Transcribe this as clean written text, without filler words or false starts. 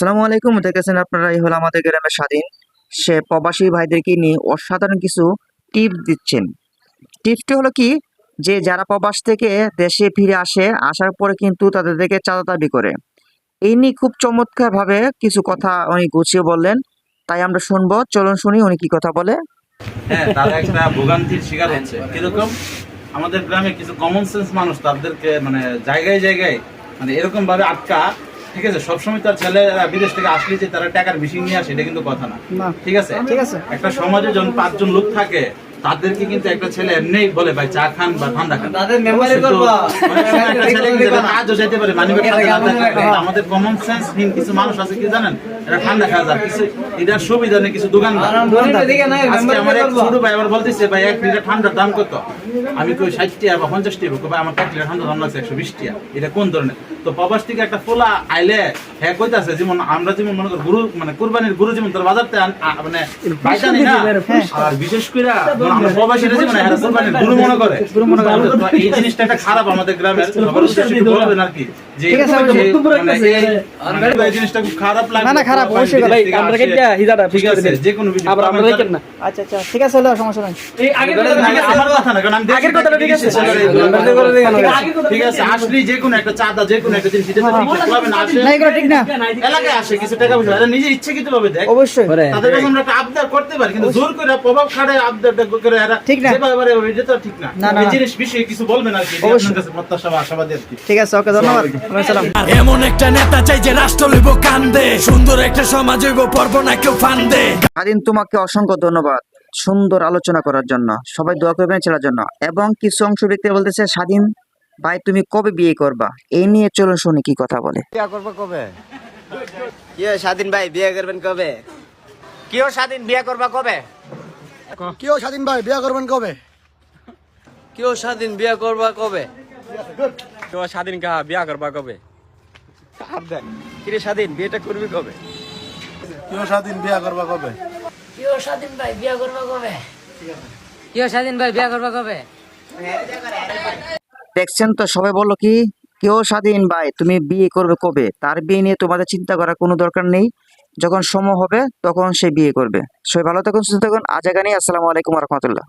আসসালামু আলাইকুম। দেখেছেন আপনারা, এই হলো আমাদের গ্রামের স্বাধীন। সে প্রবাসী ভাইদেরকে নিয়ে অসাধারণ কিছু টিপস দিচ্ছেন। টিপসটি হলো কি, যে যারা প্রবাস থেকে দেশে ফিরে আসে, আসার পরে কিন্তু তাদের থেকে চাঁদা দাবি করে। এই নিয়ে খুব চমৎকার ভাবে কিছু কথা উনি গুছিয়ে বললেন, তাই আমরা শুনবো। চলুন শুনি উনি কি কথা বলে। হ্যাঁ, তারা একটা ভোগান্তির শিকার হচ্ছে। কিরকম? আমাদের গ্রামে কিছু কমন সেন্স মানুষ তাদেরকে মানে জায়গায় জায়গায় মানে এরকম ভাবে আটকা, ঠিক আছে? সবসময় তার ছেলেরা বিদেশ থেকে আসলে যে তারা টাকার বেশি নিয়ে আসে, এটা কিন্তু কথা না, ঠিক আছে? একটা সমাজে যখন 5 জন লোক থাকে, তাদেরকে কিন্তু একটা ছেলে এমনি বলে ভাই চা খান বা ঠান্ডা খান, তাদের মেমোরি করবা একটা ছেলে কিন্তু কাজও যেতে পারে মানিব্যাগ সাথে না থাকলে। আমাদের কমন সেন্স হীন কিছু মানুষ আছে, কি জানেন? এটা ঠান্ডা খাওয়া যায় কিছু, এটার সুবিধা নেই কিছু দোকানদার। আজকে আমার এক ছোট ভাই আবার বলতেছে, ভাই 1 লিটার ঠান্ডার দাম কত? আমি কই 60 টাকা বা 50 টাকা। ভাই আমার 1 লিটার ঠান্ডা দাম লাগছে 120 টাকা। এটা কোন ধরনের? তো প্রবাস থেকে একটা পোলা আইলে হ্যাঁ কইতাছে, যেমন আমরা যেমন মনে করি গুরু মানে কুরবানির গুরু যেমন তার বাজারতে মানে বাইতানি না, আর বিশেষ করে আমরা প্রবাসীরা যেমন হ্যাঁ কুরবানির গুরু মনে করে। তো এই জিনিসটা একটা খারাপ আমাদের গ্রামের, সবার উদ্দেশ্যে বলবেন আর কি, যে এই জিনিসটা খুব খারাপ লাগে। না খারাপ অবশ্যই ভাই, আমরা কেটে হিজাটা ঠিক আছে, যে কোনো বিষয় আবার আমরা রেখেন না। আচ্ছা ঠিক আছে, হলো সমস্যা নাই। এই আগের কথা ঠিক আছে, আমার কথা না, কারণ আমি আগের কথাটা ঠিক আছে, ঠিক আছে। আসলে যে কোনো একটা চাঁদা, যে কোনো একটা জিনিস এটা তো ঠিক হবে না, আসে না এগুলো ঠিক না। এলাকায় আসে কিছু টাকা পয়সা, এটা নিজে ইচ্ছাকৃত ভাবে দেখ, অবশ্যই তাদের কাছে আমরা একটা আবদার করতে পারি, কিন্তু জোর করে প্রভাব খাড়ে আবদারটা করে এরা ঠিক না। যেভাবে এটা তো ঠিক না। এই জিনিস বিষয়ে কিছু বলবেন আর কি, আপনার কাছে প্রত্যাশা বা আশাবাদী আর কি। ঠিক আছে, ওকে, ধন্যবাদ। আসসালাম। এমন একটা নেতা চাই যে রাষ্ট্র লইব কান্দে, সুন্দর একটা সমাজ হইব, পর্ব না কেউ ফান্দে। স্বাধীন, তোমাকে অসংখ্য ধন্যবাদ সুন্দর আলোচনা করার জন্য। সবাই দোয়া করবেন ছেলের জন্য। এবং কিছু অংশ ব্যক্তি বলতেছে, স্বাধীন ভাই তুমি কবে বিয়ে করবা? এই নিয়ে চলুন শুনি কি কথা বলে। বিয়ে করবো কবে? কি স্বাধীন ভাই বিয়ে করবেন কবে? কি স্বাধীন বিয়ে করবা কবে? কি স্বাধীন ভাই বিয়ে করবেন কবে? কি স্বাধীন বিয়ে করবা কবে? তো স্বাধীন কা বিয়া করবা কবে? কিরে স্বাধীন বিয়েটা করবি কবে? কি স্বাধীন বিয়ে করবা কবে? কি স্বাধীন ভাই বিয়ে করবা কবে? কি স্বাধীন ভাই বিয়ে করবা কবে? দেখছেন তো, সবাই বললো কি, কেউ স্বাধীন ভাই তুমি বিয়ে করবে কবে? তার বিয়ে নিয়ে তোমাদের চিন্তা করার কোনো দরকার নেই। যখন সময় হবে তখন সে বিয়ে করবে। সবাই ভালো থাকুন, সুস্থ থাকুন। আজ এখানেই। আসসালামু আলাইকুম রহমতুল্লাহ।